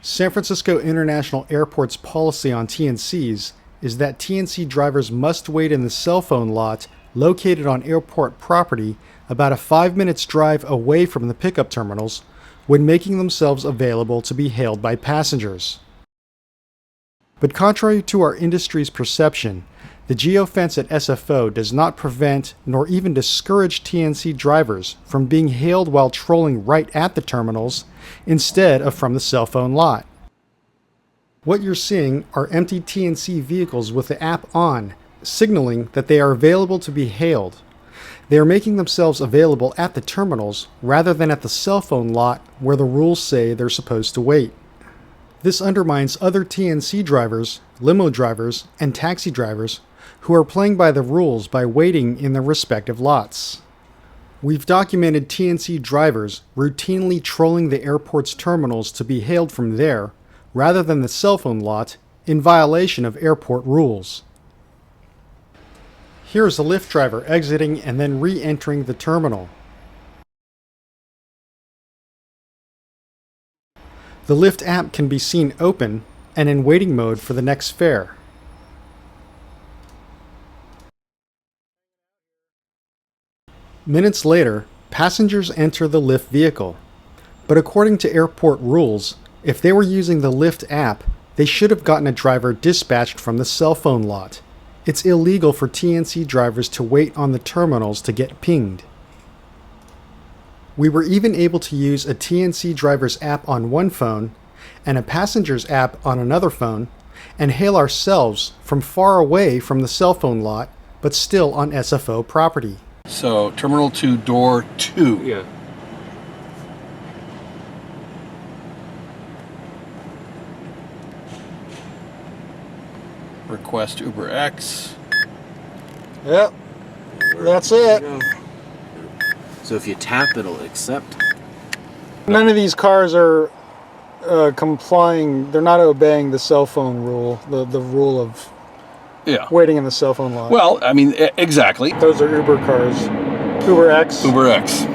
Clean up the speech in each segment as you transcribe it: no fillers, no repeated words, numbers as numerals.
San Francisco International Airport's policy on TNCs is that TNC drivers must wait in the cell phone lot located on airport property about a 5 minutes drive away from the pickup terminals when making themselves available to be hailed by passengers. But contrary to our industry's perception, the geofence at SFO does not prevent nor even discourage TNC drivers from being hailed while trolling right at the terminals instead of from the cell phone lot. What you're seeing are empty TNC vehicles with the app on, signaling that they are available to be hailed. They are making themselves available at the terminals rather than at the cell phone lot where the rules say they're supposed to wait. This undermines other TNC drivers, limo drivers, and taxi drivers who are playing by the rules by waiting in their respective lots. We've documented TNC drivers routinely trolling the airport's terminals to be hailed from there, rather than the cell phone lot, in violation of airport rules. Here's a Lyft driver exiting and then re-entering the terminal. The Lyft app can be seen open and in waiting mode for the next fare. Minutes later, passengers enter the Lyft vehicle. But according to airport rules, if they were using the Lyft app, they should have gotten a driver dispatched from the cell phone lot. It's illegal for TNC drivers to wait on the terminals to get pinged. We were even able to use a TNC driver's app on one phone and a passenger's app on another phone and hail ourselves from far away from the cell phone lot, but still on SFO property. So, Terminal 2, Door 2. Yeah. Request UberX. Yep, that's it. So if you tap, it'll accept. None of these cars are complying, they're not obeying the cell phone rule, the rule of waiting in the cell phone lot. Well, I mean, exactly. Those are Uber cars. UberX. UberX.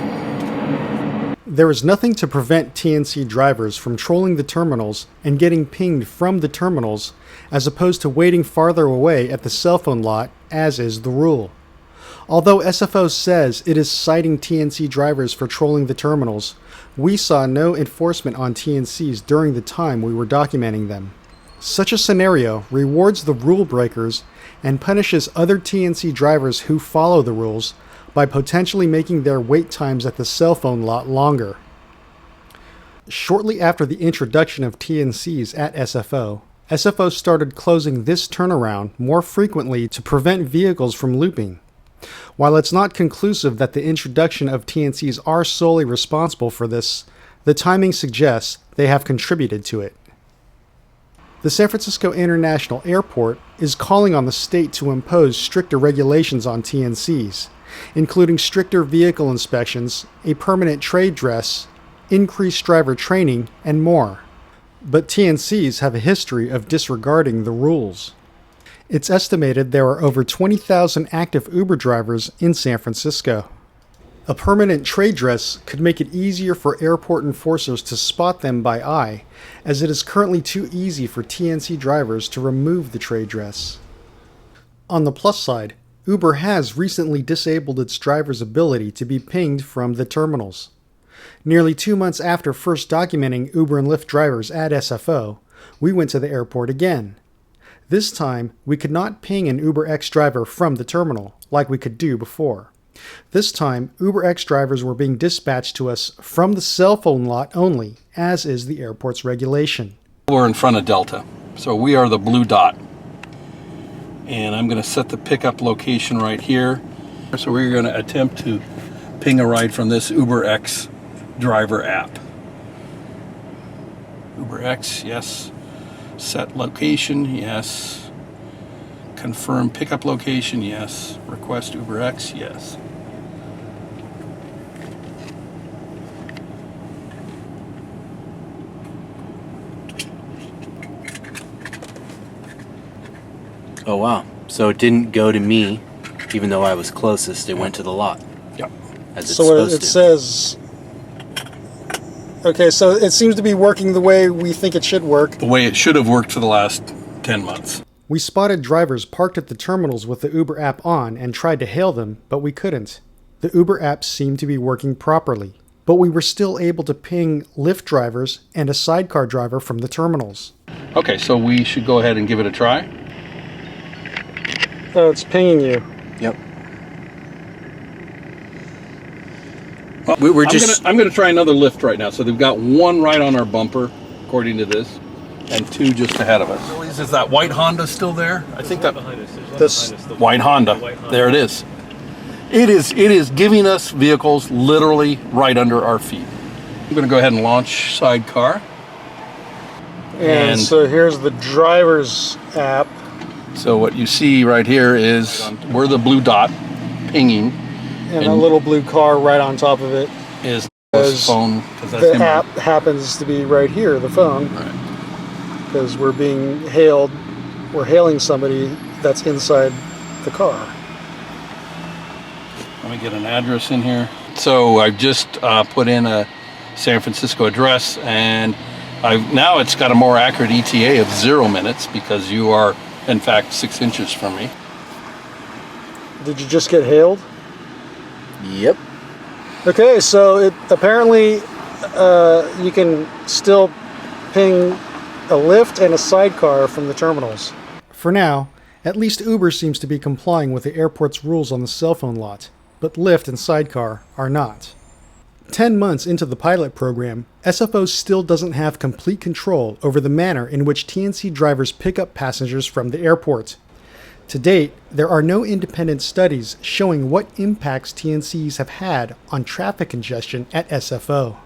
There is nothing to prevent TNC drivers from trolling the terminals and getting pinged from the terminals, as opposed to waiting farther away at the cell phone lot, as is the rule. Although SFO says it is citing TNC drivers for trolling the terminals, we saw no enforcement on TNCs during the time we were documenting them. Such a scenario rewards the rule breakers and punishes other TNC drivers who follow the rules by potentially making their wait times at the cell phone lot longer. Shortly after the introduction of TNCs at SFO, SFO started closing this turnaround more frequently to prevent vehicles from looping. While it's not conclusive that the introduction of TNCs are solely responsible for this, the timing suggests they have contributed to it. The San Francisco International Airport is calling on the state to impose stricter regulations on TNCs, including stricter vehicle inspections, a permanent trade dress, increased driver training, and more. But TNCs have a history of disregarding the rules. It's estimated there are over 20,000 active Uber drivers in San Francisco. A permanent trade dress could make it easier for airport enforcers to spot them by eye, as it is currently too easy for TNC drivers to remove the trade dress. On the plus side, Uber has recently disabled its drivers' ability to be pinged from the terminals. Nearly 2 months after first documenting Uber and Lyft drivers at SFO, we went to the airport again. This time, we could not ping an UberX driver from the terminal, like we could do before. This time, UberX drivers were being dispatched to us from the cell phone lot only, as is the airport's regulation. We're in front of Delta, so we are the blue dot. And I'm going to set the pickup location right here. So we're going to attempt to ping a ride from this UberX driver app. UberX, yes. Set location, yes. Confirm pickup location, yes. Request UberX, yes. Oh wow. So it didn't go to me, even though I was closest. It went to the lot. Yep. As it's So supposed it to. says Okay, so it seems to be working the way we think it should work. The way it should have worked for the last 10 months. We spotted drivers parked at the terminals with the Uber app on and tried to hail them, but we couldn't. The Uber app seemed to be working properly, but we were still able to ping Lyft drivers and a Sidecar driver from the terminals. Okay, so we should go ahead and give it a try. Oh, it's pinging you. Yep. Well, We're just. I'm gonna try another Lyft right now. So they've got one right on our bumper, according to this, and two just ahead of us. Is that white Honda still there? I think that This white Honda. There it is. It is giving us vehicles literally right under our feet. I'm gonna go ahead and launch Sidecar. and so here's the driver's app. So what you see right here is we're the blue dot pinging And a little blue car right on top of it. is As his phone. 'Cause that's The him. app happens to be right here, the phone, Right. because we're being hailed. We're hailing somebody that's inside the car. Let me get an address in here. So I've just put in a San Francisco address, and now it's got a more accurate ETA of 0 minutes because you are, in fact, 6 inches from me. Did you just get hailed? Yep. Okay, so it apparently you can still ping a Lyft and a Sidecar from the terminals. For now, at least Uber seems to be complying with the airport's rules on the cell phone lot, but Lyft and Sidecar are not. 10 months into the pilot program, SFO still doesn't have complete control over the manner in which TNC drivers pick up passengers from the airport. To date, there are no independent studies showing what impacts TNCs have had on traffic congestion at SFO.